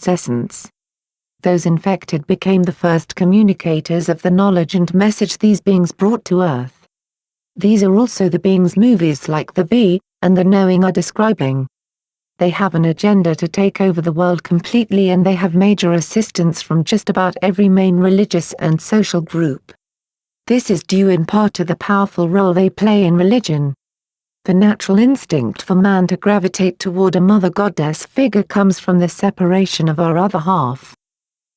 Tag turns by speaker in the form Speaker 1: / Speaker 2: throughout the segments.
Speaker 1: its essence. Those infected became the first communicators of the knowledge and message these beings brought to Earth. These are also the beings movies like The Bee and The Knowing are describing. They have an agenda to take over the world completely, and they have major assistance from just about every main religious and social group. This is due in part to the powerful role they play in religion. The natural instinct for man to gravitate toward a mother goddess figure comes from the separation of our other half.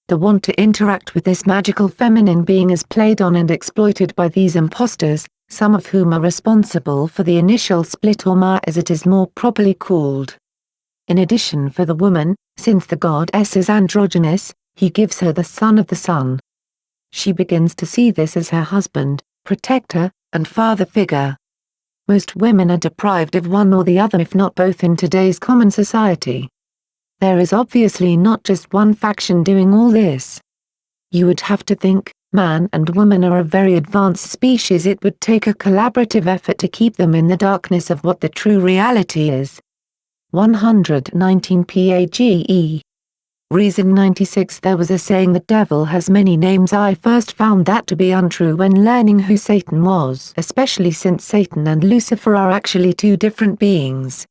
Speaker 1: The want to interact with this magical feminine being is played on and exploited by these imposters, some of whom are responsible for the initial split, or Ma as it is more properly called. In addition, for the woman, since the goddess is androgynous, he gives her the son of the sun. She begins to see this as her husband, protector, and father figure. Most women are deprived of one or the other, if not both, in today's common society. There is obviously not just one faction doing all this. You would have to think, man and woman are a very advanced species. It would take a collaborative effort to keep them in the darkness of what the true reality is. 119 page. Reason 96. There was a saying, the devil has many names. I first found that to be untrue when learning who Satan was, especially since Satan and Lucifer are actually two different beings.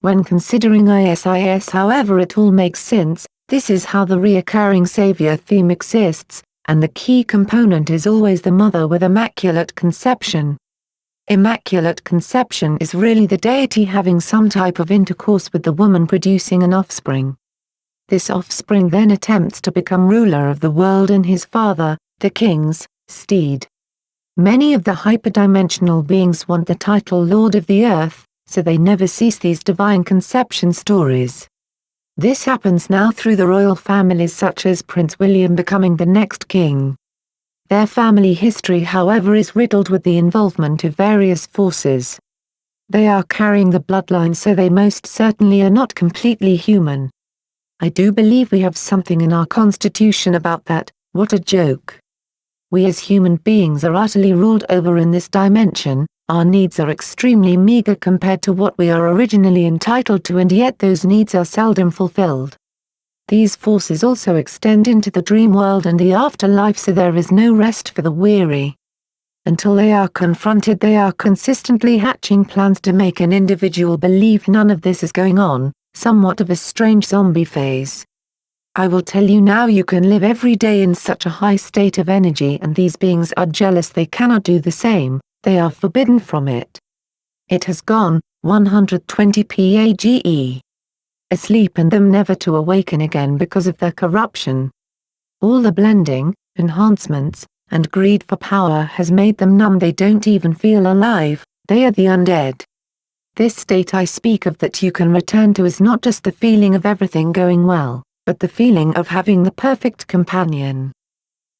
Speaker 1: When considering ISIS, however, it all makes sense. This is how the reoccurring savior theme exists, and the key component is always the mother with immaculate conception. Immaculate conception is really the deity having some type of intercourse with the woman, producing an offspring. This offspring then attempts to become ruler of the world and his father, the king's steed. Many of the hyperdimensional beings want the title Lord of the Earth, so they never cease these divine conception stories. This happens now through the royal families such as Prince William becoming the next king. Their family history, however, is riddled with the involvement of various forces. They are carrying the bloodline, so they most certainly are not completely human. I do believe we have something in our constitution about that. What a joke. We as human beings are utterly ruled over in this dimension. Our needs are extremely meager compared to what we are originally entitled to, and yet those needs are seldom fulfilled. These forces also extend into the dream world and the afterlife, so there is no rest for the weary. Until they are confronted, they are consistently hatching plans to make an individual believe none of this is going on, somewhat of a strange zombie phase. I will tell you now, you can live every day in such a high state of energy, and these beings are jealous they cannot do the same. They are forbidden from it. It has gone, 120 page. Asleep, and them never to awaken again because of their corruption. All the blending, enhancements, and greed for power has made them numb. They don't even feel alive, they are the undead. This state I speak of that you can return to is not just the feeling of everything going well, but the feeling of having the perfect companion.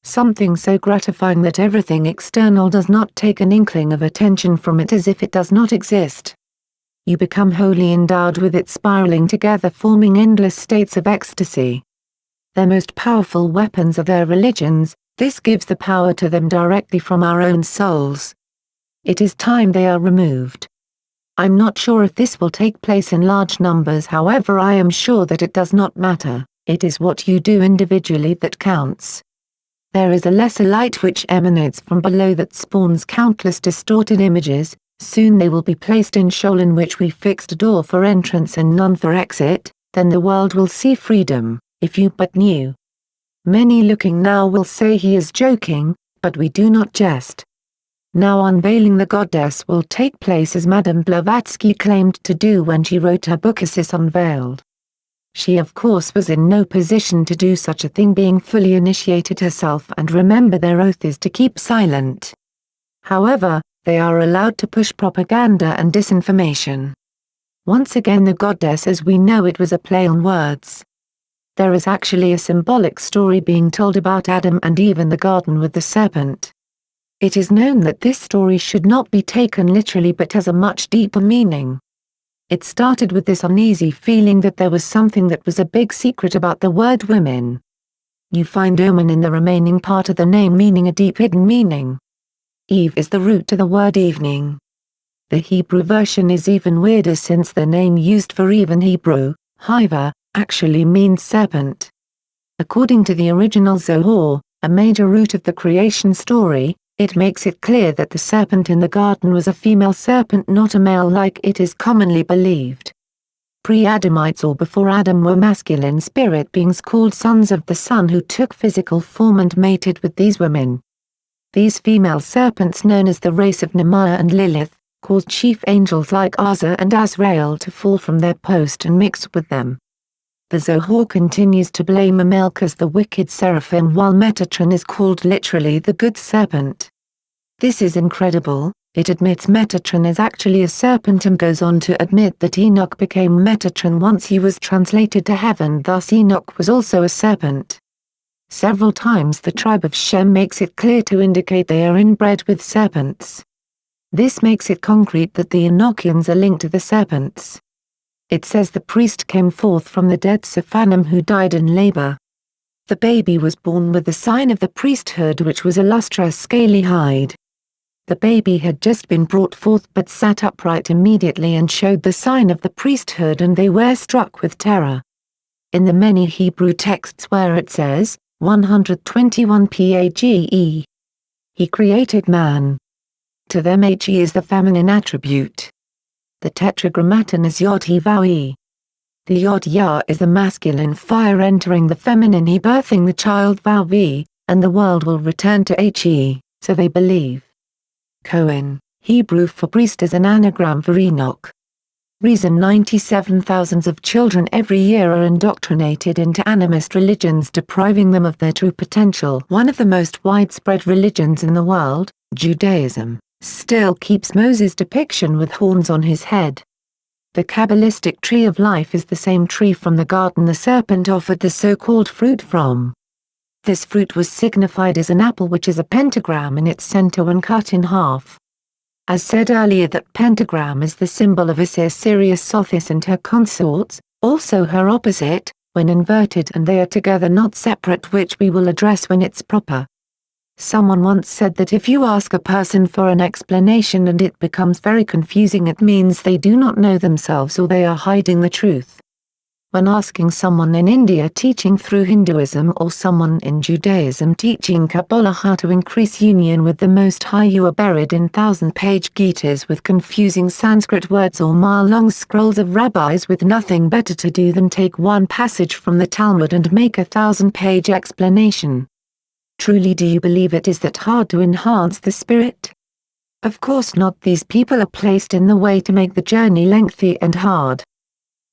Speaker 1: Something so gratifying that everything external does not take an inkling of attention from it, as if it does not exist. You become wholly endowed with it, spiraling together, forming endless states of ecstasy. Their most powerful weapons are their religions. This gives the power to them directly from our own souls. It is time they are removed. I'm not sure if this will take place in large numbers, however I am sure that it does not matter. It is what you do individually that counts. There is a lesser light which emanates from below that spawns countless distorted images. Soon they will be placed in Sheol, in which we fixed a door for entrance and none for exit. Then the world will see freedom, if you but knew. Many looking now will say he is joking, but we do not jest. Now unveiling the goddess will take place as Madame Blavatsky claimed to do when she wrote her book Isis Unveiled. She of course was in no position to do such a thing, being fully initiated herself, and remember, their oath is to keep silent. However, they are allowed to push propaganda and disinformation. Once again, the goddess as we know it was a play on words. There is actually a symbolic story being told about Adam and Eve in the garden with the serpent. It is known that this story should not be taken literally but has a much deeper meaning. It started with this uneasy feeling that there was something that was a big secret about the word women. You find omen in the remaining part of the name, meaning a deep hidden meaning. Eve is the root to the word evening. The Hebrew version is even weirder, since the name used for Eve in Hebrew, Hiva, actually means serpent. According to the original Zohar, a major root of the creation story, it makes it clear that the serpent in the garden was a female serpent, not a male like it is commonly believed. Pre-Adamites or before Adam were masculine spirit beings called sons of the sun who took physical form and mated with these women. These female serpents, known as the race of Nehemiah and Lilith, caused chief angels like Azza and Azrael to fall from their post and mix with them. The Zohar continues to blame Amalek as the wicked seraphim, while Metatron is called literally the good serpent. This is incredible. It admits Metatron is actually a serpent and goes on to admit that Enoch became Metatron once he was translated to heaven, thus Enoch was also a serpent. Several times the tribe of Shem makes it clear to indicate they are inbred with serpents. This makes it concrete that the Enochians are linked to the serpents. It says the priest came forth from the dead Sephanim who died in labor. The baby was born with the sign of the priesthood, which was a lustrous scaly hide. The baby had just been brought forth but sat upright immediately and showed the sign of the priesthood, and they were struck with terror. In the many Hebrew texts where it says, 121 Page, he created man. To them he is the feminine attribute. The tetragrammaton is Yod He Vav He. The Yod Yah is the masculine fire entering the feminine He, birthing the child Vav He, and the world will return to He, so they believe. Cohen, Hebrew for priest, is an anagram for Enoch. Reason 97,000 of children every year are indoctrinated into animist religions, depriving them of their true potential. One of the most widespread religions in the world, Judaism, still keeps Moses' depiction with horns on his head. The Kabbalistic tree of life is the same tree from the garden the serpent offered the so-called fruit from. This fruit was signified as an apple, which is a pentagram in its center when cut in half. As said earlier, that pentagram is the symbol of Isis, Sirius, Sothis and her consorts, also her opposite, when inverted, and they are together not separate, which we will address when it's proper. Someone once said that if you ask a person for an explanation and it becomes very confusing, it means they do not know themselves or they are hiding the truth. When asking someone in India teaching through Hinduism or someone in Judaism teaching Kabbalah how to increase union with the Most High, you are buried in 1,000-page Gitas with confusing Sanskrit words or mile-long scrolls of rabbis with nothing better to do than take one passage from the Talmud and make a 1,000-page explanation. Truly, do you believe it is that hard to enhance the spirit? Of course not. These people are placed in the way to make the journey lengthy and hard.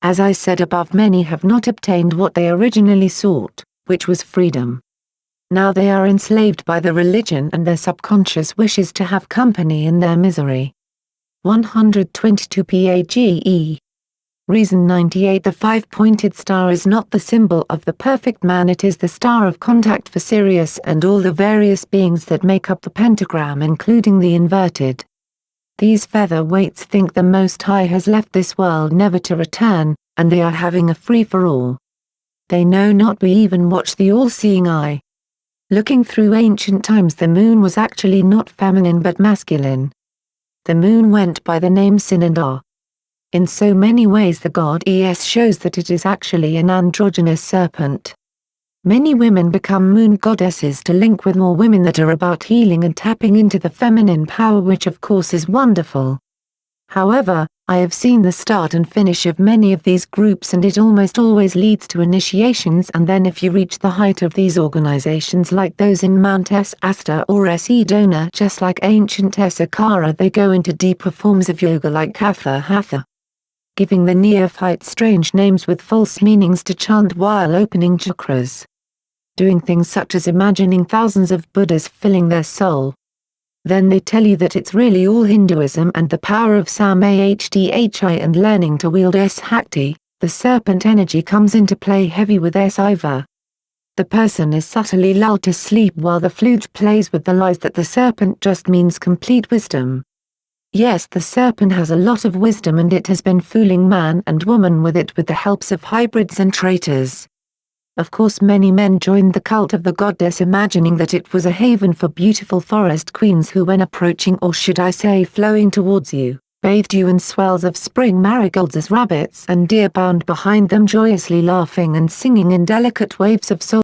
Speaker 1: As I said above, many have not obtained what they originally sought, which was freedom. Now they are enslaved by the religion, and their subconscious wishes to have company in their misery. 122 Page. Reason 98. The five-pointed star is not the symbol of the perfect man, it is the star of contact for Sirius and all the various beings that make up the pentagram, including the inverted. These featherweights think the Most High has left this world never to return, and they are having a free-for-all. They know not, we even watch the all-seeing eye. Looking through ancient times, the moon was actually not feminine but masculine. The moon went by the name Sin and Ar. In so many ways the god Es shows that it is actually an androgynous serpent. Many women become moon goddesses to link with more women that are about healing and tapping into the feminine power, which of course is wonderful. However, I have seen the start and finish of many of these groups, and it almost always leads to initiations, and then if you reach the height of these organizations like those in Mount S. Asta or S. Edona, just like ancient Saqqara, they go into deeper forms of yoga like Hatha, giving the neophytes strange names with false meanings to chant while opening chakras. Doing things such as imagining thousands of Buddhas filling their soul. Then they tell you that it's really all Hinduism and the power of Samhahdhi, and learning to wield Shakti, the serpent energy comes into play heavy with Shiva. The person is subtly lulled to sleep while the flute plays with the lies that the serpent just means complete wisdom. Yes, the serpent has a lot of wisdom, and it has been fooling man and woman with it with the helps of hybrids and traitors. Of course, many men joined the cult of the goddess imagining that it was a haven for beautiful forest queens who, when approaching, or should I say flowing towards you, bathed you in swells of spring marigolds as rabbits and deer bound behind them joyously laughing and singing in delicate waves of soul.